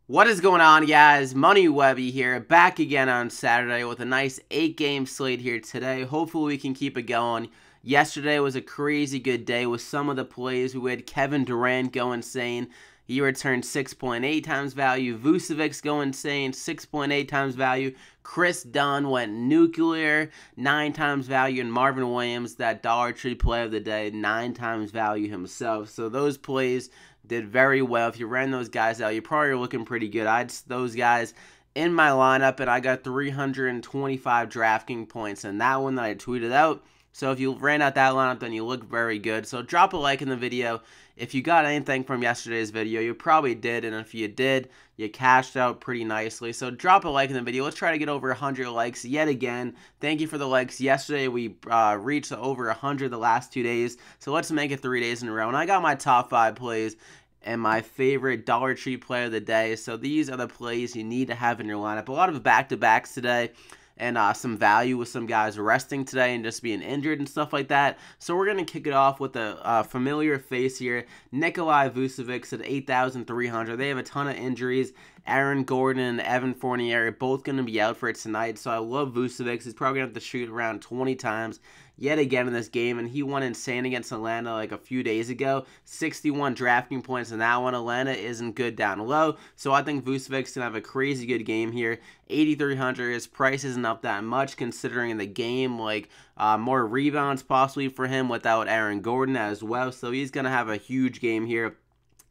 What is going on, guys? Money Webby here, back again on Saturday with a nice 8-game slate here today. Hopefully we can keep it going. Yesterday was a crazy good day with some of the plays. We had Kevin Durant go insane. He returned 6.8 times value. Vucevic go insane, 6.8 times value. Chris Dunn went nuclear, 9 times value. And Marvin Williams, that Dollar Tree play of the day, 9 times value himself. So those plays did very well. If you ran those guys out, you're probably looking pretty good. I had those guys in my lineup, and I got 325 DraftKings points in that one that I tweeted out. So if you ran out that lineup, then you look very good. So drop a like in the video. If you got anything from yesterday's video, you probably did. And if you did, you cashed out pretty nicely. So drop a like in the video. Let's try to get over 100 likes yet again. Thank you for the likes. Yesterday, we reached over 100 the last 2 days. So let's make it 3 days in a row. And I got my top 5 plays and my favorite Dollar Tree play of the day. So these are the plays you need to have in your lineup. A lot of back-to-backs today. And some value with some guys resting today and just being injured and stuff like that. So we're going to kick it off with a familiar face here. Nikola Vucevic at 8,300. They have a ton of injuries. Aaron Gordon and Evan Fournier are both going to be out for it tonight. So I love Vucevic. He's probably going to have to shoot around 20 times yet again in this game, and he went insane against Atlanta like a few days ago. 61 DraftKings points in that one. Atlanta isn't good down low, so I think Vucevic's going to have a crazy good game here. 8,300, his price isn't up that much considering the game, like more rebounds possibly for him without Aaron Gordon as well, so he's going to have a huge game here.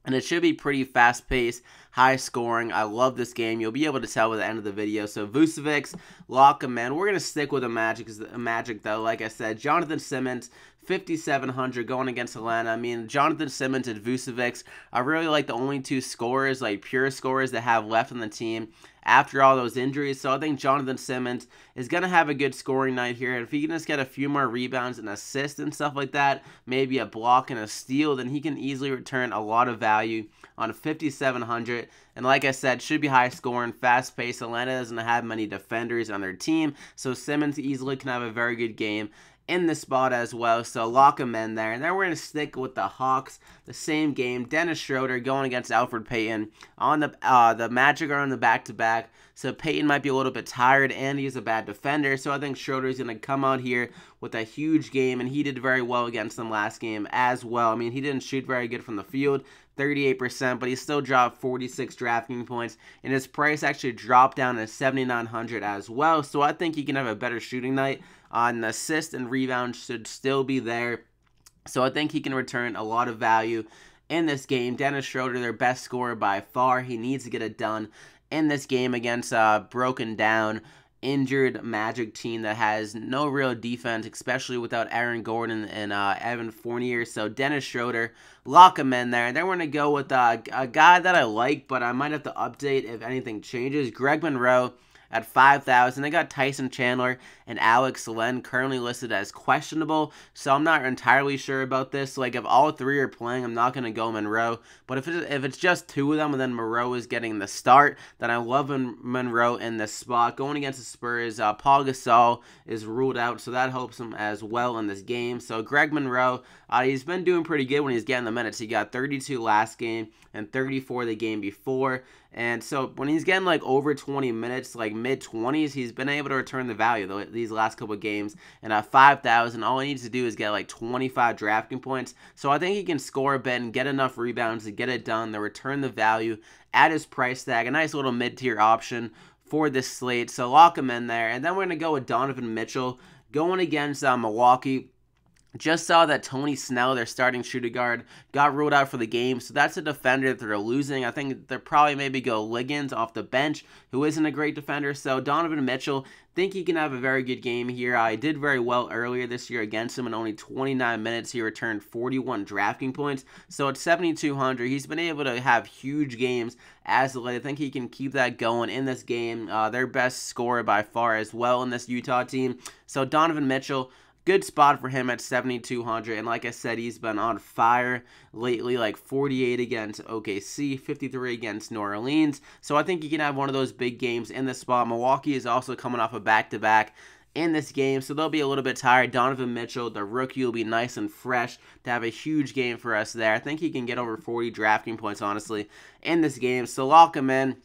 And it should be pretty fast-paced, high-scoring. I love this game. You'll be able to tell by the end of the video. So, Vucevic, lock him in. We're going to stick with the Magic, though. Like I said, Jonathan Simmons, 5,700 going against Atlanta. I mean, Jonathan Simmons and Vucevic are really like the only two scorers, like pure scorers that have left on the team after all those injuries. So I think Jonathan Simmons is going to have a good scoring night here. And if he can just get a few more rebounds and assists and stuff like that, maybe a block and a steal, then he can easily return a lot of value on 5,700. And like I said, should be high scoring, fast paced. Atlanta doesn't have many defenders on their team, so Simmons easily can have a very good game in the spot as well, so lock him in there. And then we're going to stick with the Hawks, the same game. Dennis Schroder going against Elfrid Payton. On the Magic are on the back-to-back, so Payton might be a little bit tired, and he's a bad defender, so I think Schroder's going to come out here with a huge game, and he did very well against them last game as well. I mean, he didn't shoot very good from the field, 38%, but he still dropped 46 DraftKings points, and his price actually dropped down to 7,900 as well, so I think he can have a better shooting night. The assist and rebound should still be there, so I think he can return a lot of value in this game. Dennis Schroder, their best scorer by far. He needs to get it done in this game against a broken down, injured Magic team that has no real defense, especially without Aaron Gordon and Evan Fournier. So Dennis Schroder, lock him in there. And then we're going to go with a guy that I like, but I might have to update if anything changes. Greg Monroe at 5,000. They got Tyson Chandler and Alex Len currently listed as questionable, so I'm not entirely sure about this. Like, if all three are playing, I'm not going to go Monroe, but if it's just two of them and then Monroe is getting the start, then I love Monroe in this spot. Going against the Spurs, Paul Gasol is ruled out, so that helps him as well in this game. So Greg Monroe, he's been doing pretty good when he's getting the minutes. He got 32 last game and 34 the game before. And so when he's getting like over 20 minutes, like mid-20s, he's been able to return the value though these last couple of games. And at 5,000, all he needs to do is get like 25 DraftKings points. So I think he can score a bit and get enough rebounds to get it done, to return the value at his price tag. A nice little mid-tier option for this slate. So lock him in there. And then we're going to go with Donovan Mitchell going against Milwaukee. Just saw that Tony Snell, their starting shooting guard, got ruled out for the game, so that's a defender that they're losing. I think they'll probably maybe go Liggins off the bench, who isn't a great defender. So Donovan Mitchell, think he can have a very good game here. I did very well earlier this year against him. In only 29 minutes, he returned 41 DraftKings points. So at 7,200, he's been able to have huge games as of late. I think he can keep that going in this game. Their best scorer by far as well in this Utah team. So Donovan Mitchell, good spot for him at 7,200, and like I said, he's been on fire lately, like 48 against OKC, 53 against New Orleans, so I think he can have one of those big games in this spot. Milwaukee is also coming off a back-to-back in this game, so they'll be a little bit tired. Donovan Mitchell, the rookie, will be nice and fresh to have a huge game for us there. I think he can get over 40 drafting points, honestly, in this game, so lock him in.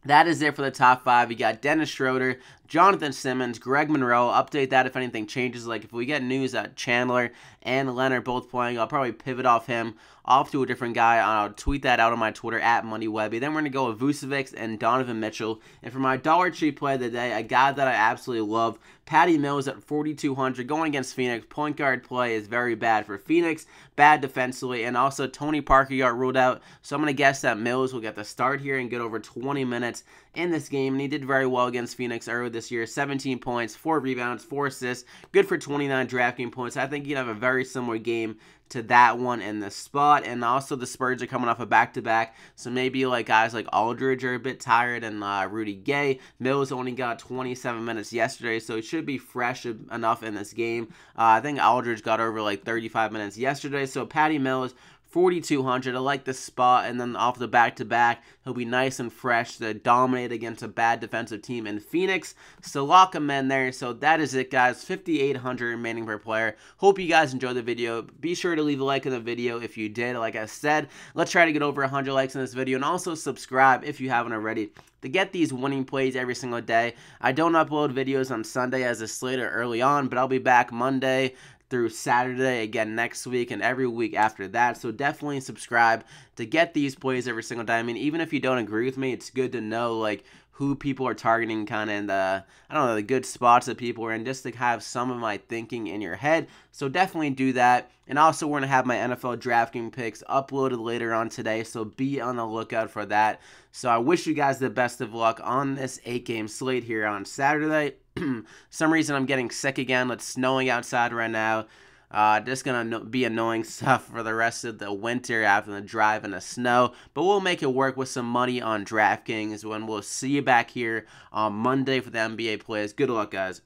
That is it for the top 5. You got Dennis Schroder, Jonathan Simmons, Greg Monroe. Update that if anything changes. Like if we get news that Chandler and Leonard both playing, I'll probably pivot off him off to a different guy. I'll tweet that out on my Twitter at MoneyWebby. Then we're going to go with Vucevic and Donovan Mitchell. And for my dollar tree play of the day, a guy that I absolutely love, Patty Mills at 4,200 going against Phoenix. Point guard play is very bad for Phoenix, bad defensively, and also Tony Parker got ruled out. So I'm going to guess that Mills will get the start here and get over 20 minutes in this game, and he did very well against Phoenix earlier this year. 17 points, 4 rebounds, 4 assists, good for 29 drafting points. I think he'd have a very similar game to that one in the spot. And also the Spurs are coming off a back-to-back, so maybe like guys like Aldridge are a bit tired, and Rudy Gay. Mills only got 27 minutes yesterday, so he should be fresh enough in this game. I think Aldridge got over like 35 minutes yesterday, so Patty Mills 4,200. I like this spot, and then off the back-to-back, he'll be nice and fresh to dominate against a bad defensive team in Phoenix. So lock him in there. So that is it, guys. 5,800 remaining per player. Hope you guys enjoyed the video. Be sure to leave a like in the video if you did. Like I said, let's try to get over 100 likes in this video, and also subscribe if you haven't already to get these winning plays every single day. I don't upload videos on Sunday as a Slater early on, but I'll be back Monday through Saturday again next week and every week after that. So definitely subscribe to get these plays every single day. I mean, even if you don't agree with me, it's good to know like who people are targeting kind of in the, I don't know, the good spots that people are in, just to have some of my thinking in your head. So definitely do that. And also we're going to have my NFL DraftKings picks uploaded later on today, so be on the lookout for that. So I wish you guys the best of luck on this 8-game slate here on Saturday. Some reason I'm getting sick again. It's snowing outside right now. Just gonna be annoying stuff for the rest of the winter after the drive in the snow. But we'll make it work with some money on DraftKings when we'll see you back here on Monday for the NBA plays. Good luck, guys.